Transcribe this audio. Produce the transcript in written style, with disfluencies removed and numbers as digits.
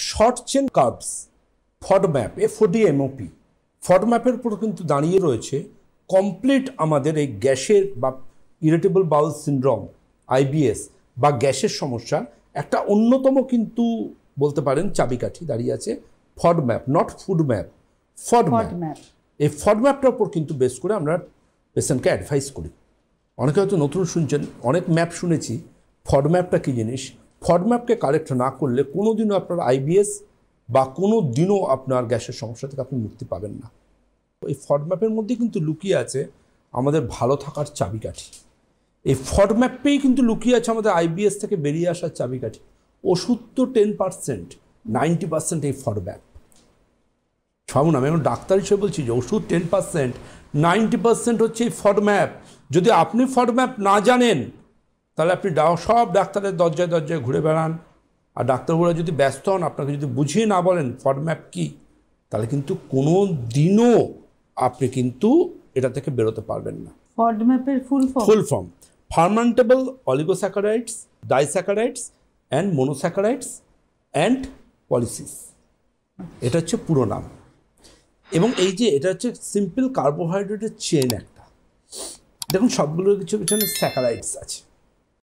Short chain carbs FODMAP FODMAP ফডম্যাপের উপর কিন্তু দাঁড়িয়ে রয়েছে কমপ্লিট আমাদের এই গ্যাসের বা ইরিটেবল বাউল সিনড্রোম IBS বা গ্যাসের সমস্যা একটা অন্যতম কিন্তু বলতে পারেন চাবিকাঠি দাঁড়িয়ে আছে ফডম্যাপ, নট ফুডম্যাপ, ফডম্যাপ। এই ফডম্যাপটার উপর কিন্তু বেস করে আমরা পেশেন্টকে অ্যাডভাইস করি। অনেকে হয়তো নতুন শুনছেন, অনেক ম্যাপ শুনেছি, ফডম্যাপটা কী জিনিস। ফডম্যাপকে কারেক্ট না করলে কোনো দিনও আপনার IBS বা কোনো দিনও আপনার গ্যাসের সমস্যা থেকে আপনি মুক্তি পাবেন না। এই ফডম্যাপের মধ্যে কিন্তু লুকিয়ে আছে আমাদের ভালো থাকার চাবিকাঠি। এই ফডম্যাপেই কিন্তু লুকিয়ে আছে আমাদের IBS থেকে বেরিয়ে আসার চাবিকাঠি। ওষুধ তো 10%, 90% এই ফডম্যাপ। ভাবুন, আমি এখন ডাক্তার হিসেবে বলছি যে ওষুধ 10%, 90% হচ্ছে এই ফডম্যাপ। যদি আপনি ফডম্যাপ না জানেন তাহলে আপনি সব ডাক্তারের দরজায় দরজায় ঘুরে বেড়ান, আর ডাক্তারবাবুরা যদি ব্যস্ত হন, আপনাকে যদি বুঝিয়ে না বলেন ফডম্যাপ কী, তাহলে কিন্তু কোনো দিনও আপনি কিন্তু এটা থেকে বেরোতে পারবেন না। ফডম্যাপের full form fermentable oligosaccharides, disaccharides and monosaccharides and polyols, এটা হচ্ছে পুরো নাম। এবং এই যে এটা হচ্ছে সিম্পল কার্বোহাইড্রেটের চেন একটা। দেখুন সবগুলোর কিছু পিছনে স্যাকারাইডস আছে।